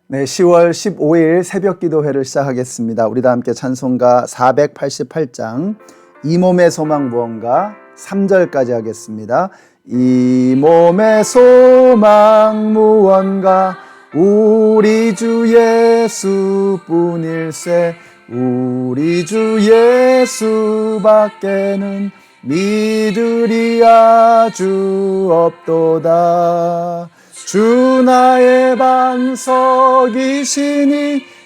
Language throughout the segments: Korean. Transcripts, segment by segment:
네, 10월 15일 새벽 기도회를 시작하겠습니다. 우리 다 함께 찬송가 488장 이 몸의 소망 무언가 3절까지 하겠습니다. 이 몸의 소망 무언가 우리 주 예수뿐일세 우리 주 예수밖에는 믿으리 아주 없도다. 주 나의 반석이시니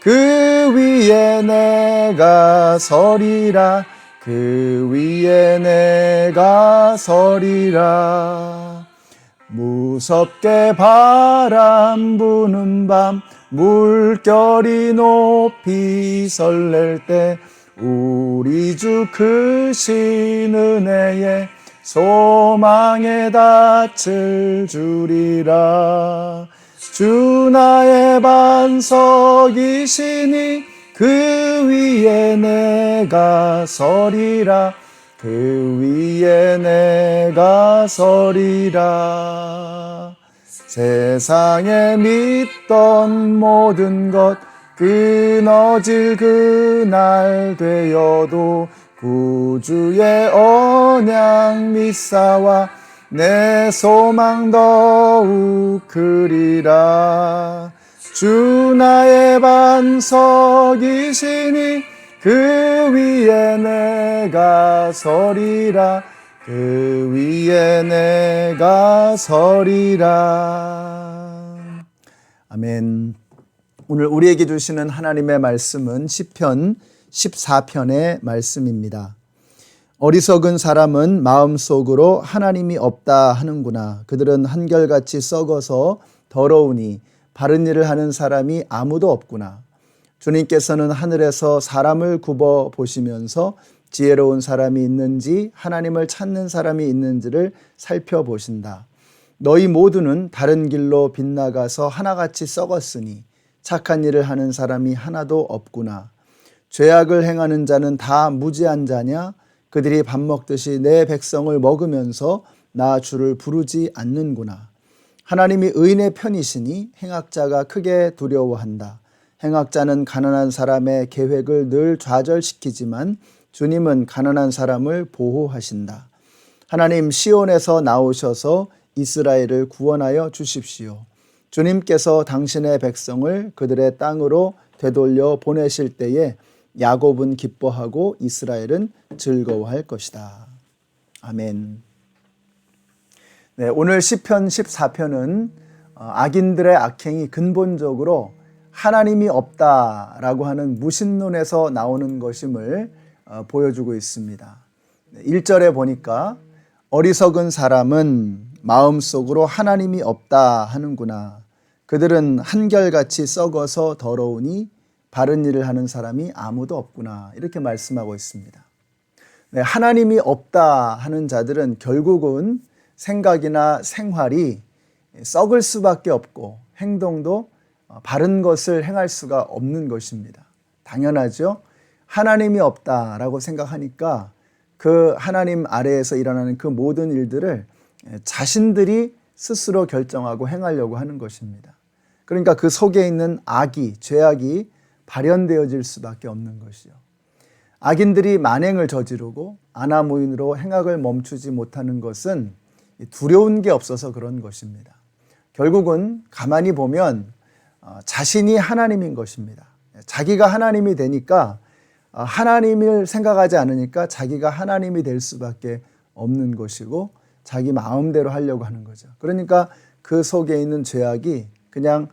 그 위에 내가 서리라 그 위에 내가 서리라. 무섭게 바람 부는 밤 물결이 높이 설렐 때 우리 주 크신 은혜에 소망의 닻을 주리라. 주 나의 반석이시니 그 위에 내가 서리라 그 위에 내가 서리라. 세상에 믿던 모든 것 끊어질 그날 되어도 구주의 언약 믿사와 내 소망 더욱 크리라. 주 나의 반석이시니 그 위에 내가 서리라 그 위에 내가 서리라. 아멘. 오늘 우리에게 주시는 하나님의 말씀은 시편 14편의 말씀입니다. 어리석은 사람은 마음속으로 하나님이 없다 하는구나. 그들은 한결같이 썩어서 더러우니 바른 일을 하는 사람이 아무도 없구나. 주님께서는 하늘에서 사람을 굽어 보시면서 지혜로운 사람이 있는지 하나님을 찾는 사람이 있는지를 살펴보신다. 너희 모두는 다른 길로 빗나가서 하나같이 썩었으니 착한 일을 하는 사람이 하나도 없구나. 죄악을 행하는 자는 다 무지한 자냐? 그들이 밥 먹듯이 내 백성을 먹으면서 나 주를 부르지 않는구나. 하나님이 의인의 편이시니 행악자가 크게 두려워한다. 행악자는 가난한 사람의 계획을 늘 좌절시키지만 주님은 가난한 사람을 보호하신다. 하나님 시온에서 나오셔서 이스라엘을 구원하여 주십시오. 주님께서 당신의 백성을 그들의 땅으로 되돌려 보내실 때에 야곱은 기뻐하고 이스라엘은 즐거워할 것이다. 아멘. 네, 오늘 시편 14편은 악인들의 악행이 근본적으로 하나님이 없다라고 하는 무신론에서 나오는 것임을 보여주고 있습니다. 1절에 보니까 어리석은 사람은 마음속으로 하나님이 없다 하는구나. 그들은 한결같이 썩어서 더러우니 바른 일을 하는 사람이 아무도 없구나. 이렇게 말씀하고 있습니다. 네, 하나님이 없다 하는 자들은 결국은 생각이나 생활이 썩을 수밖에 없고 행동도 바른 것을 행할 수가 없는 것입니다. 당연하죠. 하나님이 없다라고 생각하니까 그 하나님 아래에서 일어나는 그 모든 일들을 자신들이 스스로 결정하고 행하려고 하는 것입니다. 그러니까 그 속에 있는 악이, 죄악이 발현되어질 수밖에 없는 것이죠. 악인들이 만행을 저지르고 안하무인으로 행악을 멈추지 못하는 것은 두려운 게 없어서 그런 것입니다. 결국은 가만히 보면 자신이 하나님인 것입니다. 자기가 하나님이 되니까 하나님을 생각하지 않으니까 자기가 하나님이 될 수밖에 없는 것이고 자기 마음대로 하려고 하는 거죠. 그러니까 그 속에 있는 죄악이 그냥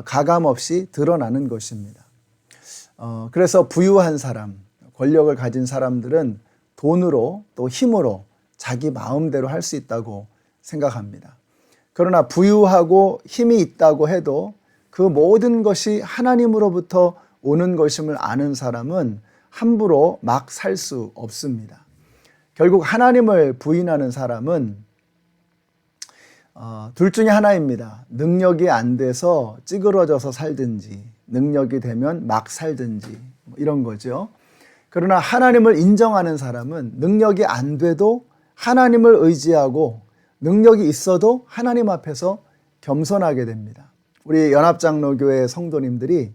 가감없이 드러나는 것입니다. 그래서 부유한 사람, 권력을 가진 사람들은 돈으로 또 힘으로 자기 마음대로 할 수 있다고 생각합니다. 그러나 부유하고 힘이 있다고 해도 그 모든 것이 하나님으로부터 오는 것임을 아는 사람은 함부로 막 살 수 없습니다. 결국 하나님을 부인하는 사람은 둘 중에 하나입니다. 능력이 안 돼서 찌그러져서 살든지 능력이 되면 막 살든지 이런 거죠. 그러나 하나님을 인정하는 사람은 능력이 안 돼도 하나님을 의지하고 능력이 있어도 하나님 앞에서 겸손하게 됩니다. 우리 연합장로교회 성도님들이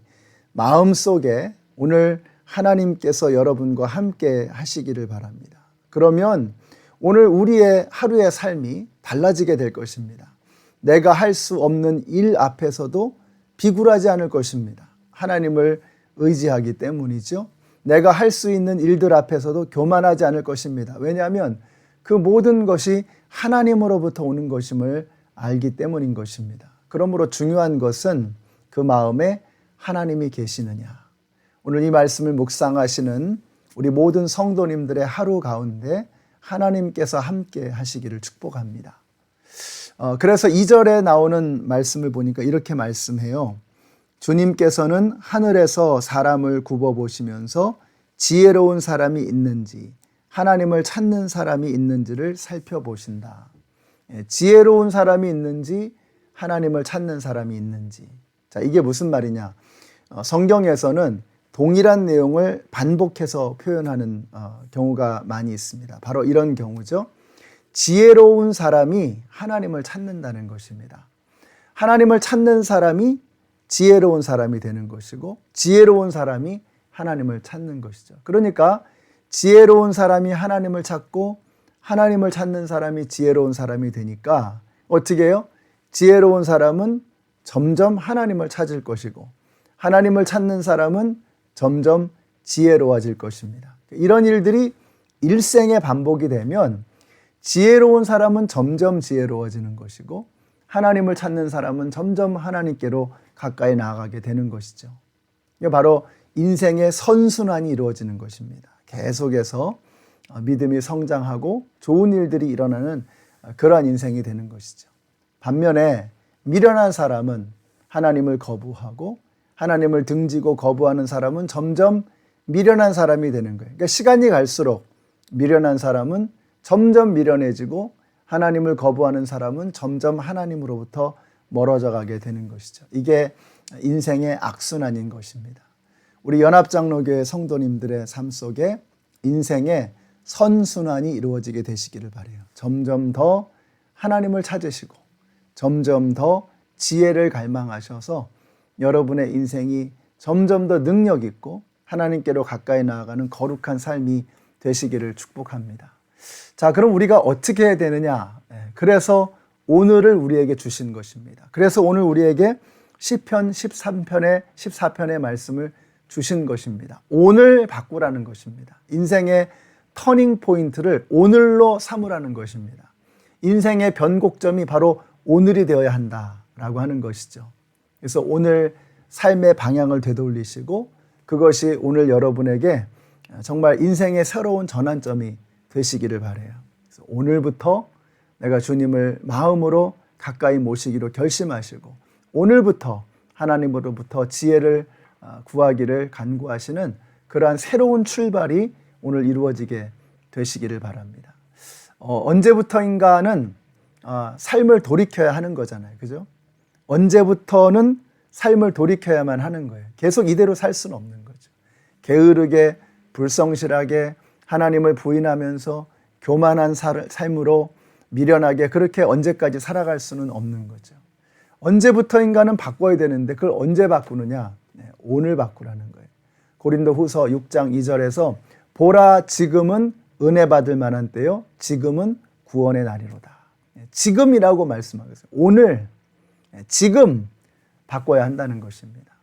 마음속에 오늘 하나님께서 여러분과 함께 하시기를 바랍니다. 그러면 오늘 우리의 하루의 삶이 달라지게 될 것입니다. 내가 할 수 없는 일 앞에서도 비굴하지 않을 것입니다. 하나님을 의지하기 때문이죠. 내가 할 수 있는 일들 앞에서도 교만하지 않을 것입니다. 왜냐하면 그 모든 것이 하나님으로부터 오는 것임을 알기 때문인 것입니다. 그러므로 중요한 것은 그 마음에 하나님이 계시느냐. 오늘 이 말씀을 묵상하시는 우리 모든 성도님들의 하루 가운데 하나님께서 함께 하시기를 축복합니다. 그래서 2절에 나오는 말씀을 보니까 이렇게 말씀해요. 주님께서는 하늘에서 사람을 굽어보시면서 지혜로운 사람이 있는지 하나님을 찾는 사람이 있는지를 살펴보신다. 지혜로운 사람이 있는지 하나님을 찾는 사람이 있는지. 자, 이게 무슨 말이냐? 성경에서는 동일한 내용을 반복해서 표현하는 경우가 많이 있습니다. 바로 이런 경우죠. 지혜로운 사람이 하나님을 찾는다는 것입니다. 하나님을 찾는 사람이 지혜로운 사람이 되는 것이고 지혜로운 사람이 하나님을 찾는 것이죠. 그러니까 지혜로운 사람이 하나님을 찾고 하나님을 찾는 사람이 지혜로운 사람이 되니까 어떻게 해요? 지혜로운 사람은 점점 하나님을 찾을 것이고 하나님을 찾는 사람은 점점 지혜로워질 것입니다. 이런 일들이 일생의 반복이 되면 지혜로운 사람은 점점 지혜로워지는 것이고 하나님을 찾는 사람은 점점 하나님께로 가까이 나아가게 되는 것이죠. 이게 바로 인생의 선순환이 이루어지는 것입니다. 계속해서 믿음이 성장하고 좋은 일들이 일어나는 그러한 인생이 되는 것이죠. 반면에 미련한 사람은 하나님을 거부하고 하나님을 등지고 거부하는 사람은 점점 미련한 사람이 되는 거예요. 그러니까 시간이 갈수록 미련한 사람은 점점 미련해지고 하나님을 거부하는 사람은 점점 하나님으로부터 멀어져 가게 되는 것이죠. 이게 인생의 악순환인 것입니다. 우리 연합장로교회 성도님들의 삶 속에 인생의 선순환이 이루어지게 되시기를 바라요. 점점 더 하나님을 찾으시고 점점 더 지혜를 갈망하셔서 여러분의 인생이 점점 더 능력 있고 하나님께로 가까이 나아가는 거룩한 삶이 되시기를 축복합니다. 자, 그럼 우리가 어떻게 해야 되느냐? 그래서 오늘을 우리에게 주신 것입니다. 그래서 오늘 우리에게 시편 14편의 말씀을 주신 것입니다. 오늘 바꾸라는 것입니다. 인생의 터닝 포인트를 오늘로 삼으라는 것입니다. 인생의 변곡점이 바로 오늘이 되어야 한다라고 하는 것이죠. 그래서 오늘 삶의 방향을 되돌리시고 그것이 오늘 여러분에게 정말 인생의 새로운 전환점이 되시기를 바라요. 그래서 오늘부터 내가 주님을 마음으로 가까이 모시기로 결심하시고 오늘부터 하나님으로부터 지혜를 구하기를 간구하시는 그러한 새로운 출발이 오늘 이루어지게 되시기를 바랍니다. 언제부터인가는 삶을 돌이켜야 하는 거잖아요. 그죠? 언제부터는 삶을 돌이켜야만 하는 거예요. 계속 이대로 살 수는 없는 거죠. 게으르게 불성실하게 하나님을 부인하면서 교만한 삶으로 미련하게 그렇게 언제까지 살아갈 수는 없는 거죠. 언제부터인가는 바꿔야 되는데 그걸 언제 바꾸느냐? 오늘 바꾸라는 거예요. 고린도후서 6장 2절에서 보라 지금은 은혜 받을 만한 때요 지금은 구원의 날이로다. 지금이라고 말씀하고 있어요. 오늘 지금 바꿔야 한다는 것입니다.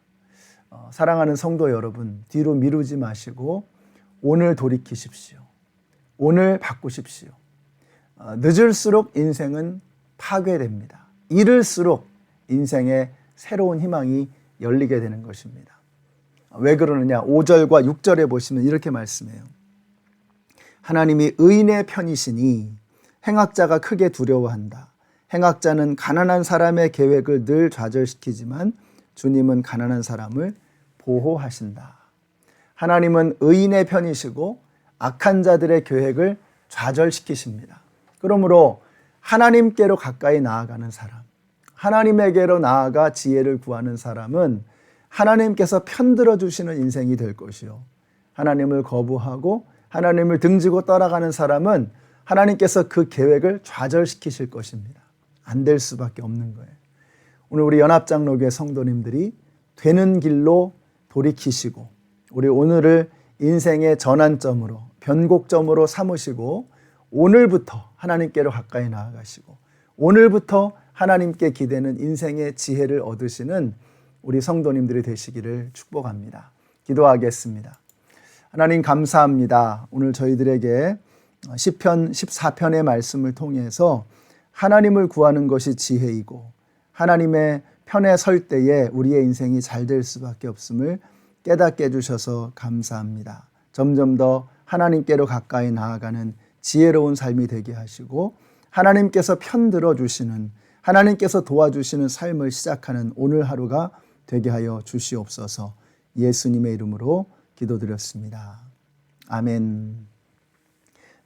사랑하는 성도 여러분, 뒤로 미루지 마시고 오늘 돌이키십시오. 오늘 바꾸십시오. 늦을수록 인생은 파괴됩니다. 이를수록 인생의 새로운 희망이 열리게 되는 것입니다. 왜 그러느냐? 5절과 6절에 보시면 이렇게 말씀해요. 하나님이 의인의 편이시니 행악자가 크게 두려워한다. 행악자는 가난한 사람의 계획을 늘 좌절시키지만 주님은 가난한 사람을 보호하신다. 하나님은 의인의 편이시고 악한 자들의 계획을 좌절시키십니다. 그러므로 하나님께로 가까이 나아가는 사람, 하나님에게로 나아가 지혜를 구하는 사람은 하나님께서 편들어 주시는 인생이 될 것이요. 하나님을 거부하고 하나님을 등지고 떠나가는 사람은 하나님께서 그 계획을 좌절시키실 것입니다. 안 될 수밖에 없는 거예요. 오늘 우리 연합장로교회 성도님들이 되는 길로 돌이키시고 우리 오늘을 인생의 전환점으로 변곡점으로 삼으시고 오늘부터 하나님께로 가까이 나아가시고 오늘부터 하나님께 기대는 인생의 지혜를 얻으시는 우리 성도님들이 되시기를 축복합니다. 기도하겠습니다. 하나님 감사합니다. 오늘 저희들에게 시편 14편의 말씀을 통해서 하나님을 구하는 것이 지혜이고 하나님의 편에 설 때에 우리의 인생이 잘 될 수밖에 없음을 깨닫게 해주셔서 감사합니다. 점점 더 하나님께로 가까이 나아가는 지혜로운 삶이 되게 하시고 하나님께서 편들어 주시는 하나님께서 도와주시는 삶을 시작하는 오늘 하루가 되게 하여 주시옵소서. 예수님의 이름으로 기도드렸습니다. 아멘.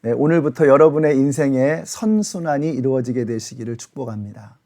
네, 오늘부터 여러분의 인생에 선순환이 이루어지게 되시기를 축복합니다.